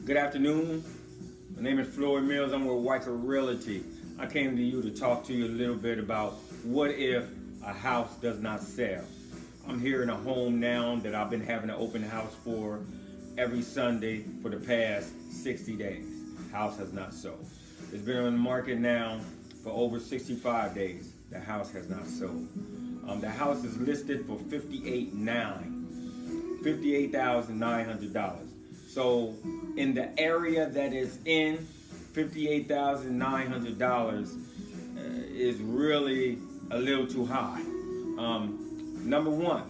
Good afternoon. My name is Floyd Mills. I'm with Weicker Realty. I came to you to talk to you a little bit about what if a house does not sell. I'm here in a home now that I've been having an open house for every Sunday for the past 60 days. House has not sold. It's been on the market now for over 65 days. The house has not sold. The house is listed for $58,900. So in the area that is in, $58,900 is really a little too high. Number one,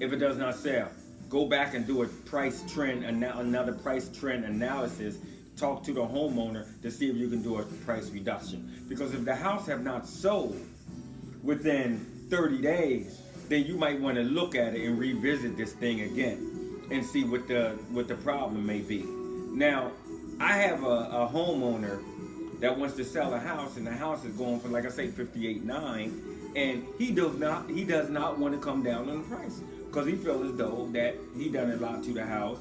if it does not sell, go back and do another price trend analysis. Talk to the homeowner to see if you can do a price reduction. Because if the house have not sold within 30 days, then you might want to look at it and revisit this thing again and see what the problem may be. Now, I have a homeowner that wants to sell a house, and the house is going for, like I say, $58,900, and he does not want to come down on the price because he feels as though that he done a lot to the house.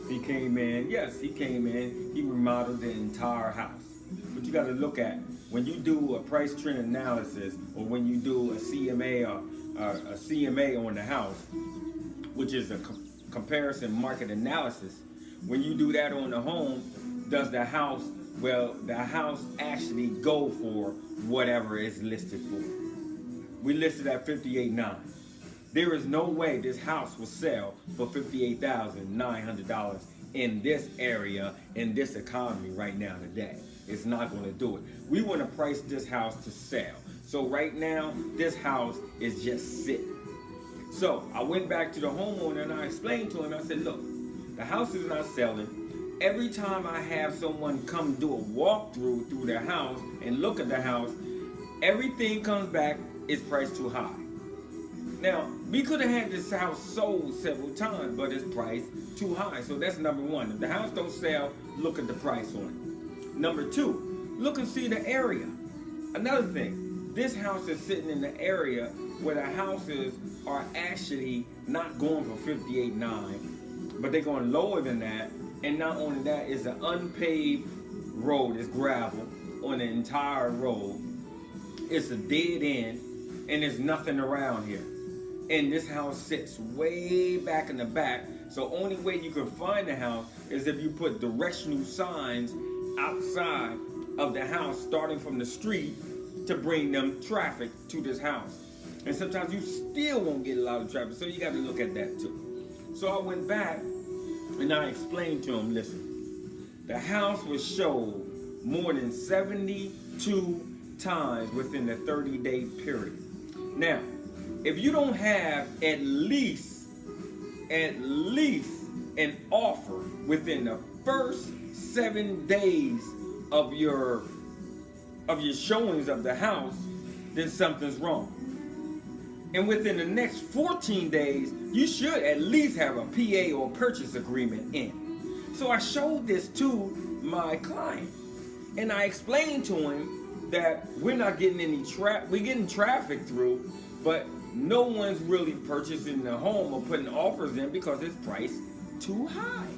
He came in, he remodeled the entire house. But you got to look at, when you do a price trend analysis, or when you do a CMA or a CMA on the house, which is a comparison market analysis, when you do that on the home, does the house actually go for whatever it's listed for? We listed at $58,900. There is no way this house will sell for $58,900 in this area, in this economy right now today. It's not going to do it. We want to price this house to sell. So right now, this house is just sitting. So I went back to the homeowner and I explained to him, I said, look, the house is not selling. Every time I have someone come do a walkthrough through their house and look at the house, everything comes back, it's priced too high. Now, we could have had this house sold several times, but it's priced too high. So that's number one. If the house don't sell, look at the price on it. Number two, look and see the area. Another thing, this house is sitting in the area where the houses are actually not going for $58,900, but they're going lower than that. And not only that, it's an unpaved road, it's gravel on the entire road. It's a dead end, and there's nothing around here. And this house sits way back in the back. So only way you can find the house is if you put directional signs outside of the house, starting from the street, to bring them traffic to this house. And sometimes you still won't get a lot of traffic, so you got to look at that too. So I went back and I explained to him, listen, the house was showed more than 72 times within the 30-day period. Now, if you don't have at least an offer within the first 7 days of your showings of the house, then something's wrong. And within the next 14 days, you should at least have a PA or purchase agreement in. So I showed this to my client, and I explained to him that we're not getting any we're getting traffic through, but no one's really purchasing the home or putting offers in because it's priced too high.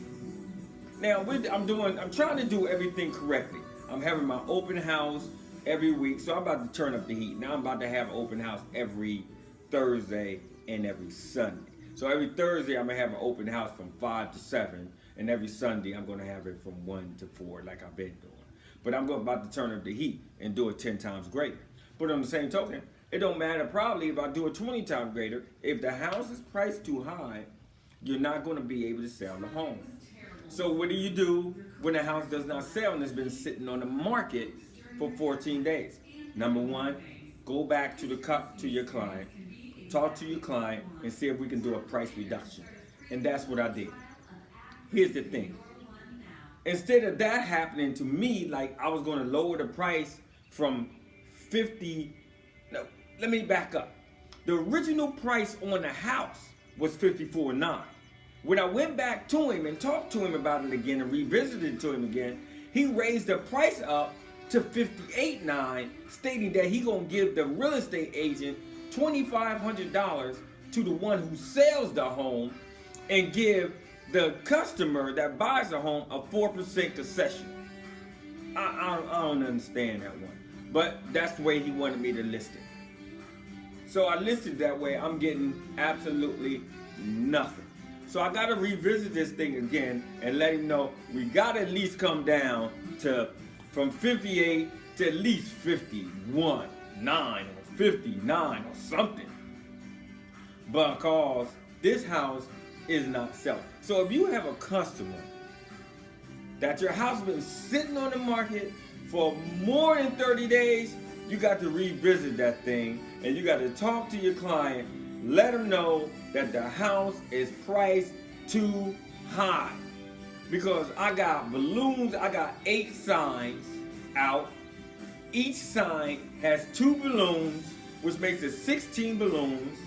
Now I'm trying to do everything correctly. I'm having my open house every week, so I'm about to turn up the heat. Now I'm about to have an open house every Thursday and every Sunday. So every Thursday I'm gonna have an open house from 5 to 7, and every Sunday I'm gonna have it from 1 to 4, like I've been doing. But I'm about to turn up the heat and do it 10 times greater. But on the same token, it don't matter probably if I do it 20 times greater. If the house is priced too high, you're not going to be able to sell the home. So what do you do when the house does not sell and it's been sitting on the market for 14 days? Number one, go back to your client, talk to your client, and see if we can do a price reduction. And that's what I did. Here's the thing. Instead of that happening to me, like I was going to lower the price from 50. No, let me back up. The original price on the house was $54,900. When I went back to him and talked to him about it again and revisited it to him again, he raised the price up to $58,900, stating that he gonna give the real estate agent $2,500 to the one who sells the home and give the customer that buys a home a 4% concession. I don't understand that one. But that's the way he wanted me to list it. So I listed that way. I'm getting absolutely nothing. So I got to revisit this thing again and let him know we got to at least come down to from 58 to at least 51, 9 or 59 or something. Because this house is not selling. So if you have a customer that your house has been sitting on the market for more than 30 days, you got to revisit that thing and you got to talk to your client, let them know that the house is priced too high. Because I got balloons, I got 8 signs out. Each sign has 2 balloons, which makes it 16 balloons.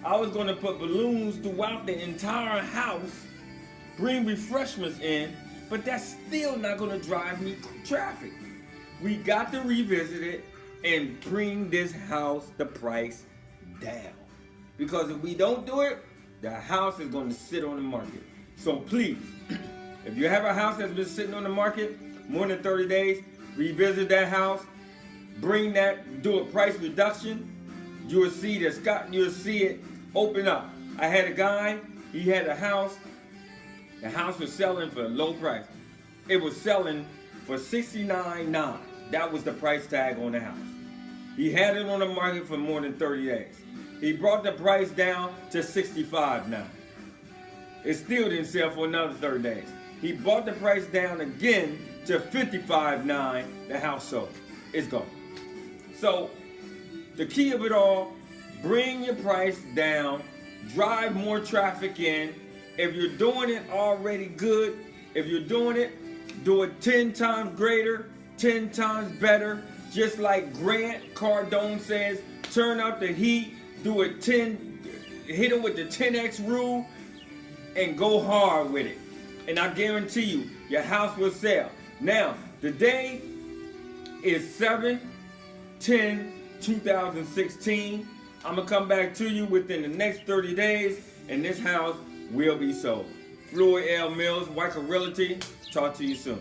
I was going to put balloons throughout the entire house, bring refreshments in, but that's still not going to drive me traffic. We got to revisit it and bring this house, the price, down. Because if we don't do it, the house is going to sit on the market. So please, if you have a house that's been sitting on the market more than 30 days, revisit that house, bring that, do a price reduction. You'll see it open up. I had a guy, he had a house. The house was selling for a low price. It was selling for $69,900. That was the price tag on the house. He had it on the market for more than 30 days. He brought the price down to $65,000 now. It still didn't sell for another 30 days. He brought the price down again to $55,900. The house sold. It's gone. So the key of it all, bring your price down, drive more traffic in. If you're doing it already good, if you're doing it, do it 10 times greater, 10 times better. Just like Grant Cardone says, turn up the heat, do it 10, hit it with the 10x rule, and go hard with it. And I guarantee you, your house will sell. Now, the day is 7/10/2016. I'm going to come back to you within the next 30 days, and this house will be sold. Floyd L. Mills, Weichert Realty. Talk to you soon.